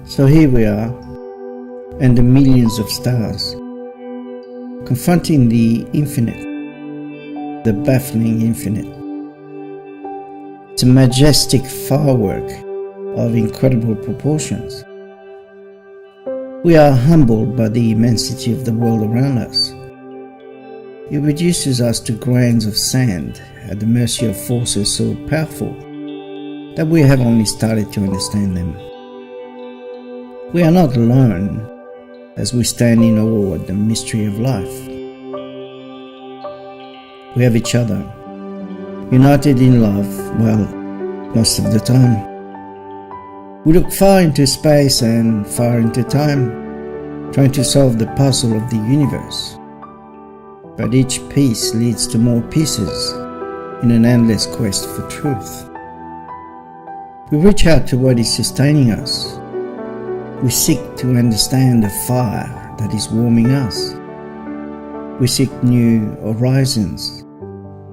So here we are, and the millions of stars, confronting the infinite, the baffling infinite. It's a majestic firework of incredible proportions. We are humbled by the immensity of the world around us. It reduces us to grains of sand at the mercy of forces so powerful that we have only started to understand them. We are not alone as we stand in awe at the mystery of life. We have each other, united in love, well, most of the time. We look far into space and far into time, trying to solve the puzzle of the universe. But each piece leads to more pieces in an endless quest for truth. We reach out to what is sustaining us. We seek to understand the fire that is warming us. We seek new horizons,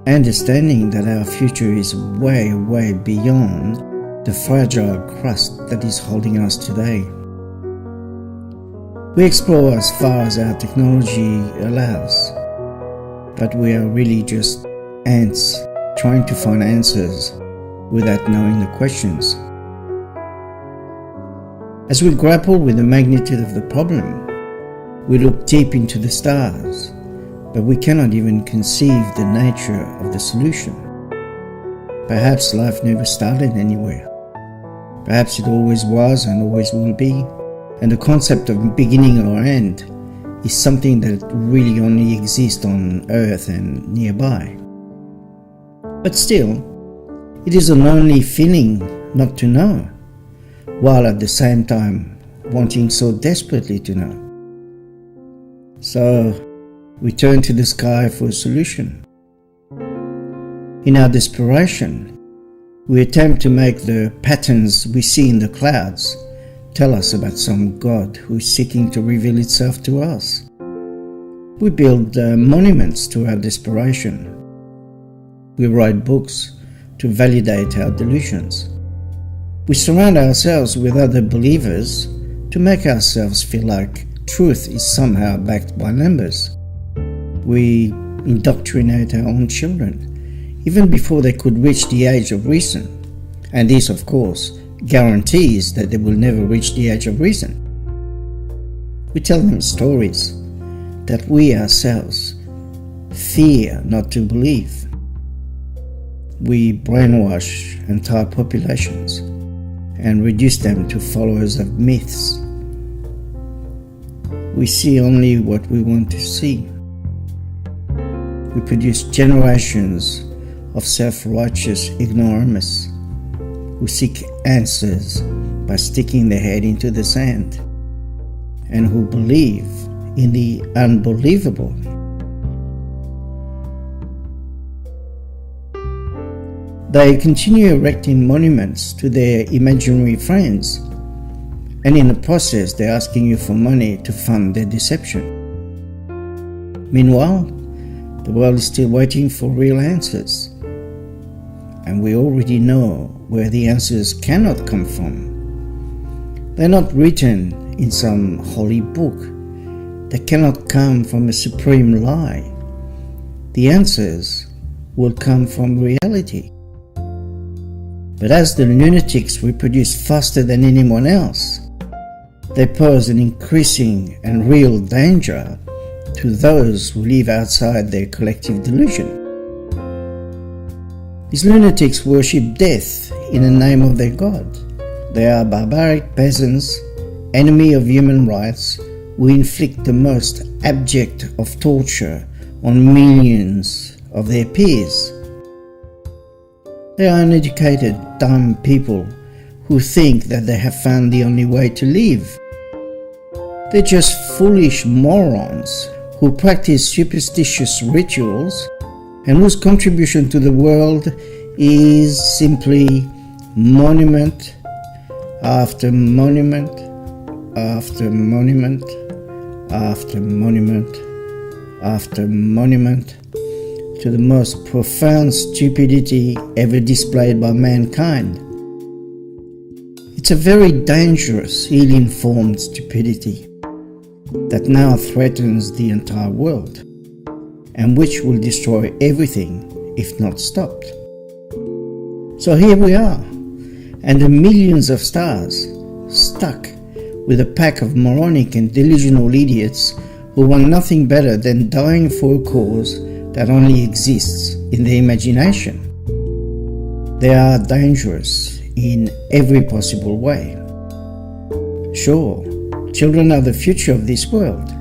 understanding that our future is way, way beyond the fragile crust that is holding us today. We explore as far as our technology allows, but we are really just ants trying to find answers without knowing the questions. As we grapple with the magnitude of the problem, we look deep into the stars, but we cannot even conceive the nature of the solution. Perhaps life never started anywhere. Perhaps it always was and always will be, and the concept of beginning or end is something that really only exists on Earth and nearby. But still, it is a lonely feeling not to know, while at the same time wanting so desperately to know. So we turn to the sky for a solution. In our desperation, we attempt to make the patterns we see in the clouds tell us about some God who is seeking to reveal itself to us. We build monuments to our desperation. We write books to validate our delusions. We surround ourselves with other believers to make ourselves feel like truth is somehow backed by numbers. We indoctrinate our own children, even before they could reach the age of reason. And this, of course, guarantees that they will never reach the age of reason. We tell them stories that we ourselves fear not to believe. We brainwash entire populations and reduce them to followers of myths. We see only what we want to see. We produce generations of self-righteous ignoramus who seek answers by sticking their head into the sand and who believe in the unbelievable. They continue erecting monuments to their imaginary friends, and in the process they're asking you for money to fund their deception. Meanwhile, the world is still waiting for real answers, and we already know where the answers cannot come from. They're not written in some holy book. They cannot come from a supreme lie. The answers will come from reality. But as the lunatics reproduce faster than anyone else, they pose an increasing and real danger to those who live outside their collective delusion. These lunatics worship death in the name of their god. They are barbaric peasants, enemy of human rights, who inflict the most abject of torture on millions of their peers. They are uneducated, dumb people who think that they have found the only way to live. They're just foolish morons who practice superstitious rituals and whose contribution to the world is simply monument after monument after monument after monument after monument to the most profound stupidity ever displayed by mankind. It's a very dangerous, ill-informed stupidity that now threatens the entire world and which will destroy everything if not stopped. So here we are, and the millions of stars stuck with a pack of moronic and delusional idiots who want nothing better than dying for a cause that only exists in their imagination. They are dangerous in every possible way. Sure, children are the future of this world,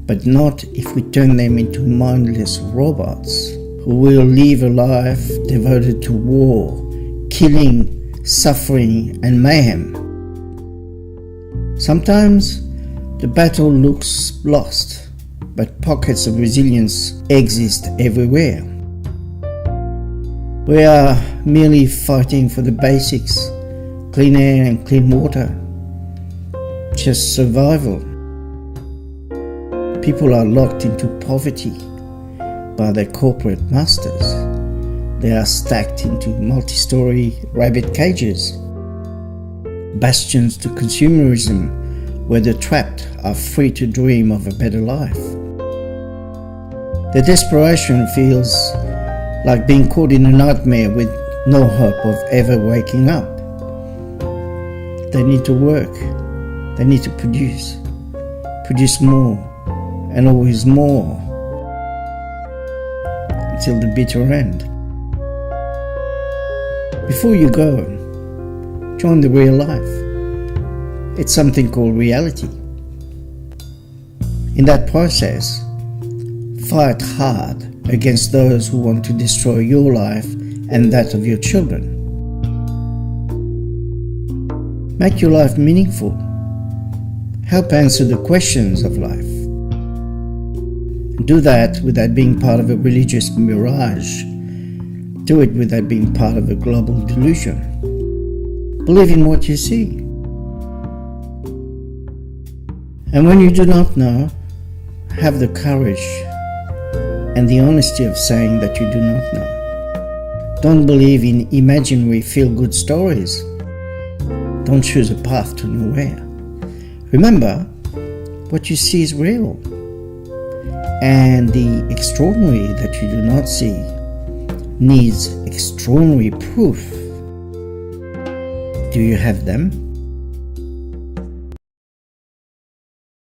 but not if we turn them into mindless robots who will live a life devoted to war, killing, suffering, and mayhem. Sometimes the battle looks lost, but pockets of resilience exist everywhere. We are merely fighting for the basics, clean air and clean water, just survival. People are locked into poverty by their corporate masters. They are stacked into multi-story rabbit cages, bastions to consumerism where the trapped are free to dream of a better life. The desperation feels like being caught in a nightmare with no hope of ever waking up. They need to work, they need to produce more, and always more, until the bitter end. Before you go, join the real life. It's something called reality. In that process, fight hard against those who want to destroy your life and that of your children. Make your life meaningful. Help answer the questions of life. Do that without being part of a religious mirage. Do it without being part of a global delusion. Believe in what you see. And when you do not know, have the courage and the honesty of saying that you do not know. Don't believe in imaginary feel-good stories. Don't choose a path to nowhere. Remember, what you see is real. And the extraordinary that you do not see needs extraordinary proof. Do you have them?